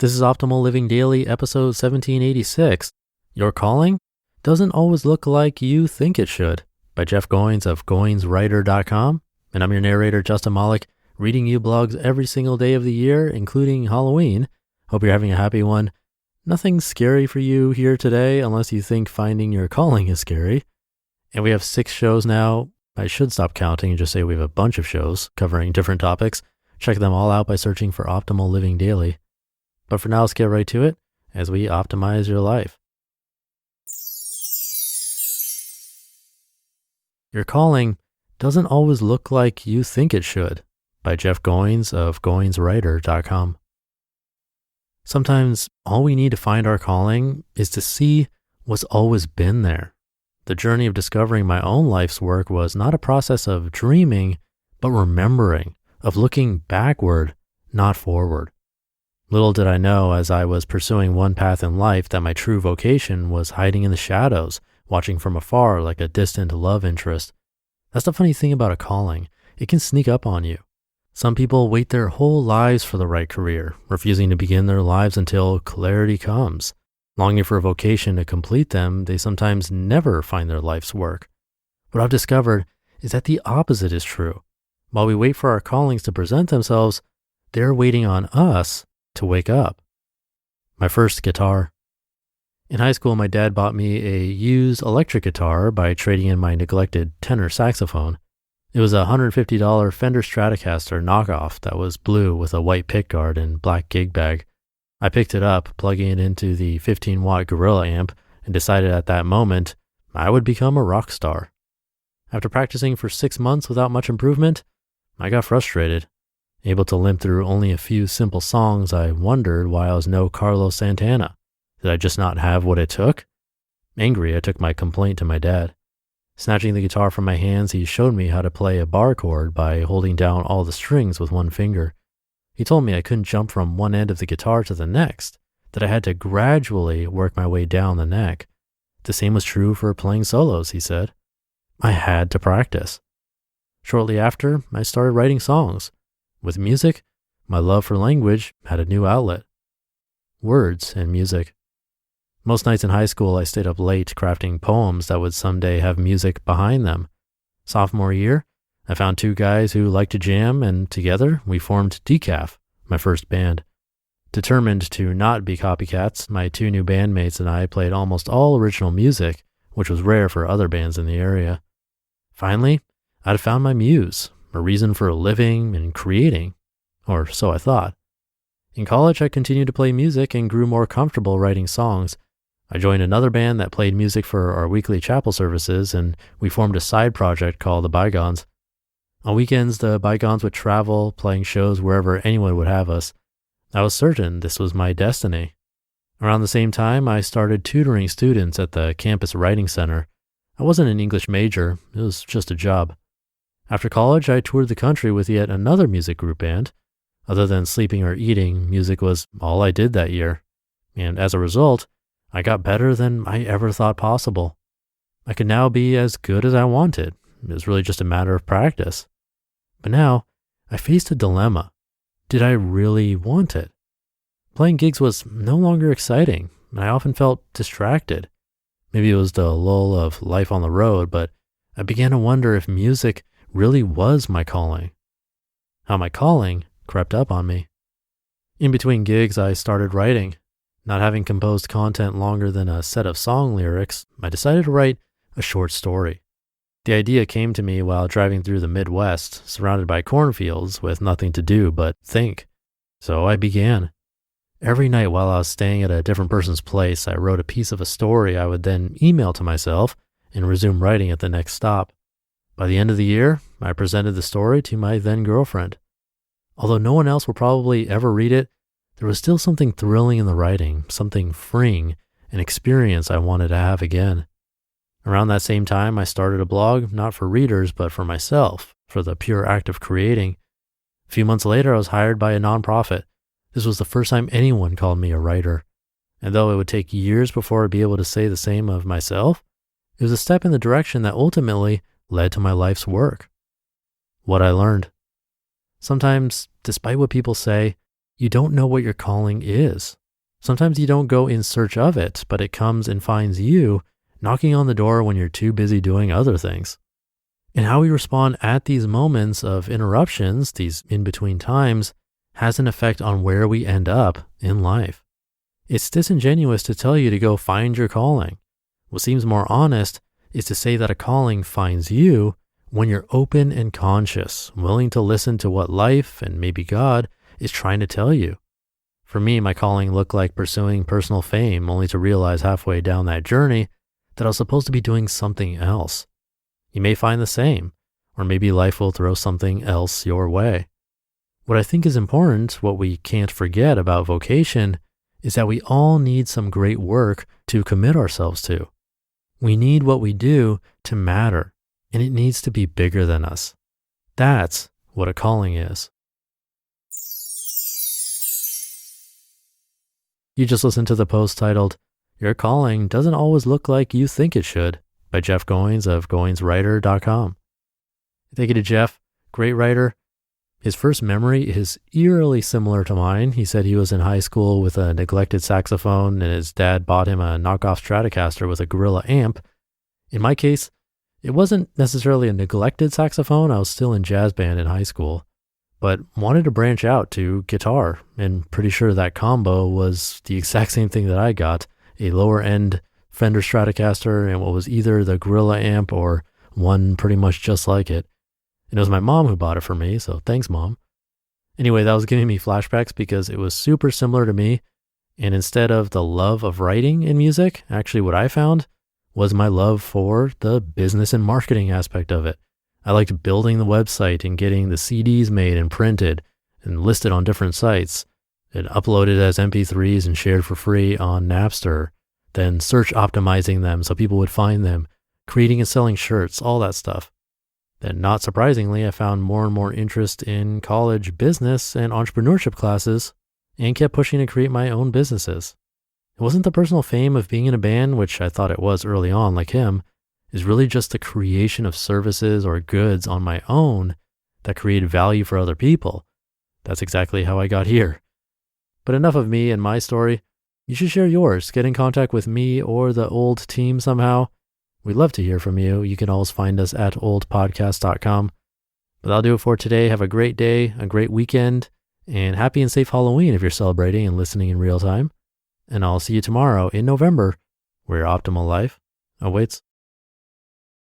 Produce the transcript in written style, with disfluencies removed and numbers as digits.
This is Optimal Living Daily, episode 1786. Your calling doesn't always look like you think it should, by Jeff Goins of GoinsWriter.com. And I'm your narrator, Justin Malik, reading you blogs every single day of the year, including Halloween. Hope you're having a happy one. Nothing scary for you here today, unless you think finding your calling is scary. And we have 6 shows now. I should stop counting and just say we have a bunch of shows covering different topics. Check them all out by searching for Optimal Living Daily. But for now, let's get right to it as we optimize your life. Your calling doesn't always look like you think it should, by Jeff Goins of GoinsWriter.com. Sometimes all we need to find our calling is to see what's always been there. The journey of discovering my own life's work was not a process of dreaming, but remembering, of looking backward, not forward. Little did I know as I was pursuing one path in life that my true vocation was hiding in the shadows, watching from afar like a distant love interest. That's the funny thing about a calling. It can sneak up on you. Some people wait their whole lives for the right career, refusing to begin their lives until clarity comes. Longing for a vocation to complete them, they sometimes never find their life's work. What I've discovered is that the opposite is true. While we wait for our callings to present themselves, they're waiting on us to wake up. My first guitar. In high school, my dad bought me a used electric guitar by trading in my neglected tenor saxophone. It was a $150 Fender Stratocaster knockoff that was blue with a white pickguard and black gig bag. I picked it up, plugging it into the 15-watt Gorilla amp, and decided at that moment I would become a rock star. After practicing for 6 months without much improvement, I got frustrated. Able to limp through only a few simple songs, I wondered why I was no Carlos Santana. Did I just not have what it took? Angry, I took my complaint to my dad. Snatching the guitar from my hands, he showed me how to play a bar chord by holding down all the strings with one finger. He told me I couldn't jump from one end of the guitar to the next, that I had to gradually work my way down the neck. The same was true for playing solos, he said. I had to practice. Shortly after, I started writing songs. With music, my love for language had a new outlet. Words and music. Most nights in high school, I stayed up late crafting poems that would someday have music behind them. Sophomore year, I found 2 guys who liked to jam, and together we formed Decaf, my first band. Determined to not be copycats, my 2 new bandmates and I played almost all original music, which was rare for other bands in the area. Finally, I'd found my muse, a reason for living and creating, or so I thought. In college, I continued to play music and grew more comfortable writing songs. I joined another band that played music for our weekly chapel services, and we formed a side project called the Bygones. On weekends, the Bygones would travel, playing shows wherever anyone would have us. I was certain this was my destiny. Around the same time, I started tutoring students at the campus writing center. I wasn't an English major, it was just a job. After college, I toured the country with yet another music group band. Other than sleeping or eating, music was all I did that year. And as a result, I got better than I ever thought possible. I could now be as good as I wanted. It was really just a matter of practice. But now, I faced a dilemma. Did I really want it? Playing gigs was no longer exciting, and I often felt distracted. Maybe it was the lull of life on the road, but I began to wonder if music really was my calling. How my calling crept up on me. In between gigs, I started writing. Not having composed content longer than a set of song lyrics, I decided to write a short story. The idea came to me while driving through the Midwest, surrounded by cornfields with nothing to do but think. So I began. Every night while I was staying at a different person's place, I wrote a piece of a story I would then email to myself and resume writing at the next stop. By the end of the year, I presented the story to my then girlfriend. Although no one else will probably ever read it, there was still something thrilling in the writing, something freeing, an experience I wanted to have again. Around that same time, I started a blog, not for readers, but for myself, for the pure act of creating. A few months later, I was hired by a nonprofit. This was the first time anyone called me a writer. And though it would take years before I'd be able to say the same of myself, it was a step in the direction that ultimately led to my life's work. What I learned. Sometimes, despite what people say, you don't know what your calling is. Sometimes you don't go in search of it, but it comes and finds you knocking on the door when you're too busy doing other things. And how we respond at these moments of interruptions, these in-between times, has an effect on where we end up in life. It's disingenuous to tell you to go find your calling. What seems more honest is to say that a calling finds you when you're open and conscious, willing to listen to what life and maybe God is trying to tell you. For me, my calling looked like pursuing personal fame, only to realize halfway down that journey that I was supposed to be doing something else. You may find the same, or maybe life will throw something else your way. What I think is important, what we can't forget about vocation, is that we all need some great work to commit ourselves to. We need what we do to matter, and it needs to be bigger than us. That's what a calling is. You just listened to the post titled, "Your Calling Doesn't Always Look Like You Think It Should" by Jeff Goins of GoinsWriter.com. Thank you to Jeff, great writer. His first memory is eerily similar to mine. He said he was in high school with a neglected saxophone and his dad bought him a knockoff Stratocaster with a Gorilla amp. In my case, it wasn't necessarily a neglected saxophone. I was still in jazz band in high school, but wanted to branch out to guitar, and pretty sure that combo was the exact same thing that I got, a lower end Fender Stratocaster and what was either the Gorilla amp or one pretty much just like it. And it was my mom who bought it for me, so thanks, Mom. Anyway, that was giving me flashbacks because it was super similar to me, and instead of the love of writing in music, actually what I found was my love for the business and marketing aspect of it. I liked building the website and getting the CDs made and printed and listed on different sites, and uploaded as MP3s and shared for free on Napster, then search optimizing them so people would find them, creating and selling shirts, all that stuff. Then, not surprisingly, I found more and more interest in college business and entrepreneurship classes and kept pushing to create my own businesses. It wasn't the personal fame of being in a band, which I thought it was early on like him, is really just the creation of services or goods on my own that created value for other people. That's exactly how I got here. But enough of me and my story. You should share yours. Get in contact with me or the old team somehow. We'd love to hear from you. You can always find us at oldpodcast.com. But that'll do it for today. Have a great day, a great weekend, and happy and safe Halloween if you're celebrating and listening in real time. And I'll see you tomorrow in November, where your optimal life awaits.